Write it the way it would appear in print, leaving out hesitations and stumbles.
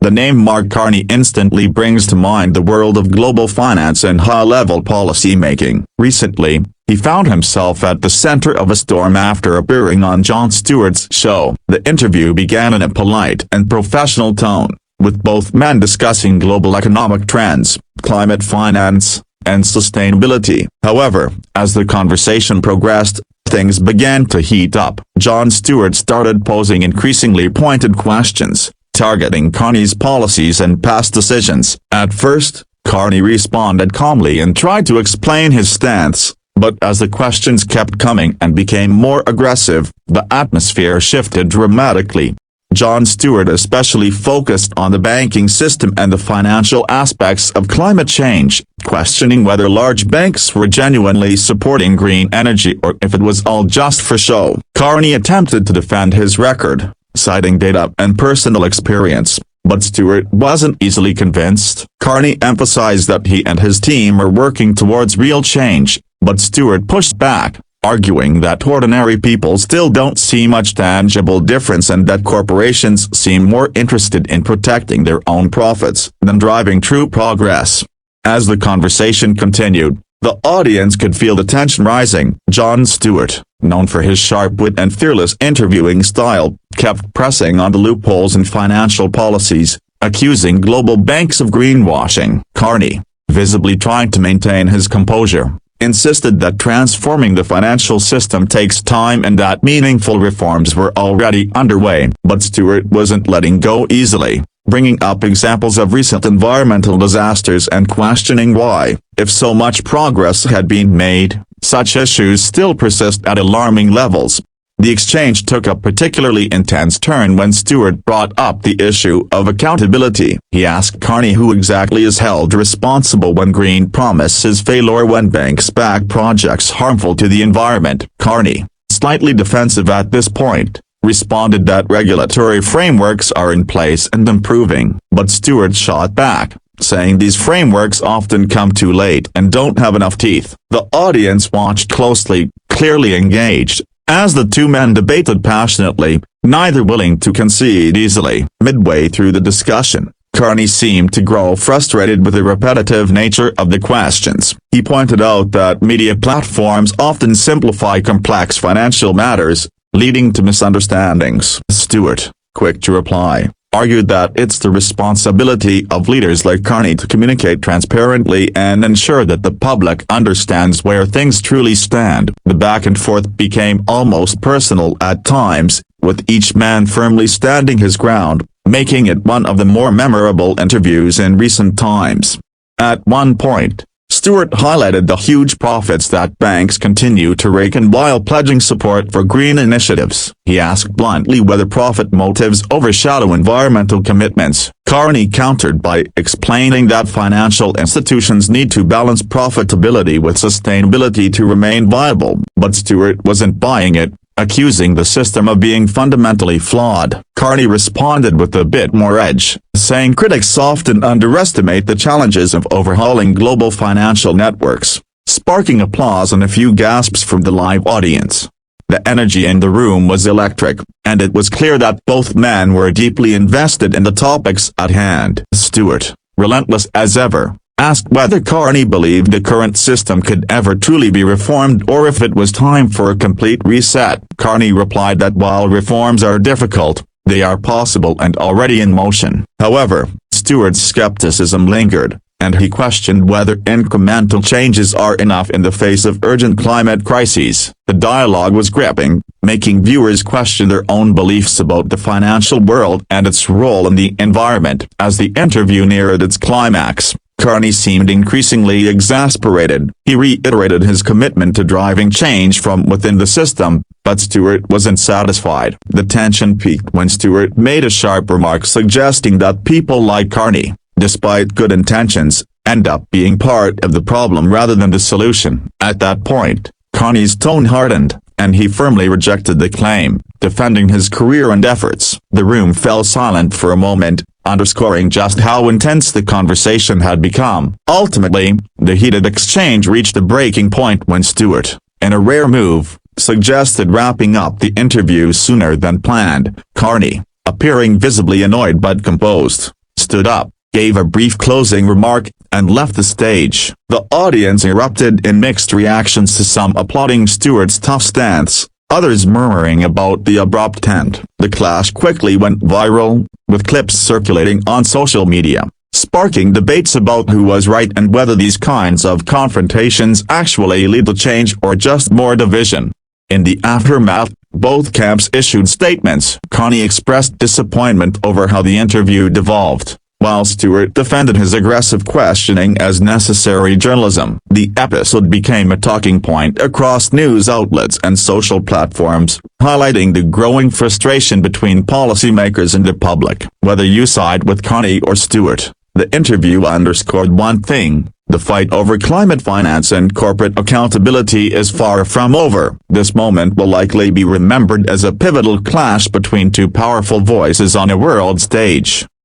The name Mark Carney instantly brings to mind the world of global finance and high-level policy making. Recently, he found himself at the center of a storm after appearing on Jon Stewart's show. The interview began in a polite and professional tone, with both men discussing global economic trends, climate finance, and sustainability. However, as the conversation progressed, things began to heat up. Jon Stewart started posing increasingly pointed questions, targeting Carney's policies and past decisions. At first, Carney responded calmly and tried to explain his stance, but as the questions kept coming and became more aggressive, the atmosphere shifted dramatically. Jon Stewart especially focused on the banking system and the financial aspects of climate change, questioning whether large banks were genuinely supporting green energy or if it was all just for show. Carney attempted to defend his record, citing data and personal experience, but Stewart wasn't easily convinced. Carney emphasized that he and his team are working towards real change, but Stewart pushed back, arguing that ordinary people still don't see much tangible difference and that corporations seem more interested in protecting their own profits than driving true progress. As the conversation continued, the audience could feel the tension rising. Jon Stewart, known for his sharp wit and fearless interviewing style, kept pressing on the loopholes in financial policies, accusing global banks of greenwashing. Carney, visibly trying to maintain his composure, insisted that transforming the financial system takes time and that meaningful reforms were already underway. But Stewart wasn't letting go easily, bringing up examples of recent environmental disasters and questioning why, if so much progress had been made, such issues still persist at alarming levels. The exchange took a particularly intense turn when Stewart brought up the issue of accountability. He asked Carney who exactly is held responsible when green promises fail or when banks back projects harmful to the environment. Carney, slightly defensive at this point, responded that regulatory frameworks are in place and improving. But Stewart shot back, saying these frameworks often come too late and don't have enough teeth. The audience watched closely, clearly engaged, as the two men debated passionately, neither willing to concede easily. Midway through the discussion, Carney seemed to grow frustrated with the repetitive nature of the questions. He pointed out that media platforms often simplify complex financial matters, leading to misunderstandings. Stewart, quick to reply, argued that it's the responsibility of leaders like Carney to communicate transparently and ensure that the public understands where things truly stand. The back and forth became almost personal at times, with each man firmly standing his ground, making it one of the more memorable interviews in recent times. At one point, Stewart highlighted the huge profits that banks continue to rake in while pledging support for green initiatives. He asked bluntly whether profit motives overshadow environmental commitments. Carney countered by explaining that financial institutions need to balance profitability with sustainability to remain viable. But Stewart wasn't buying it, accusing the system of being fundamentally flawed. Carney responded with a bit more edge, saying critics often underestimate the challenges of overhauling global financial networks, sparking applause and a few gasps from the live audience. The energy in the room was electric, and it was clear that both men were deeply invested in the topics at hand. Stewart, relentless as ever, asked whether Carney believed the current system could ever truly be reformed or if it was time for a complete reset. Carney replied that while reforms are difficult, they are possible and already in motion. However, Stewart's skepticism lingered, and he questioned whether incremental changes are enough in the face of urgent climate crises. The dialogue was gripping, making viewers question their own beliefs about the financial world and its role in the environment. As the interview neared its climax, Carney seemed increasingly exasperated. He reiterated his commitment to driving change from within the system, but Stewart wasn't satisfied. The tension peaked when Stewart made a sharp remark suggesting that people like Carney, despite good intentions, end up being part of the problem rather than the solution. At that point, Carney's tone hardened, and he firmly rejected the claim, defending his career and efforts. The room fell silent for a moment, underscoring just how intense the conversation had become. Ultimately, the heated exchange reached a breaking point when Stewart, in a rare move, suggested wrapping up the interview sooner than planned. Carney, appearing visibly annoyed but composed, stood up, gave a brief closing remark, and left the stage. The audience erupted in mixed reactions, to some applauding Stewart's tough stance, others murmuring about the abrupt end. The clash quickly went viral, with clips circulating on social media, sparking debates about who was right and whether these kinds of confrontations actually lead to change or just more division. In the aftermath, both camps issued statements. Carney expressed disappointment over how the interview devolved, while Stewart defended his aggressive questioning as necessary journalism. The episode became a talking point across news outlets and social platforms, highlighting the growing frustration between policymakers and the public. Whether you side with Carney or Stewart, the interview underscored one thing: the fight over climate finance and corporate accountability is far from over. This moment will likely be remembered as a pivotal clash between two powerful voices on a world stage.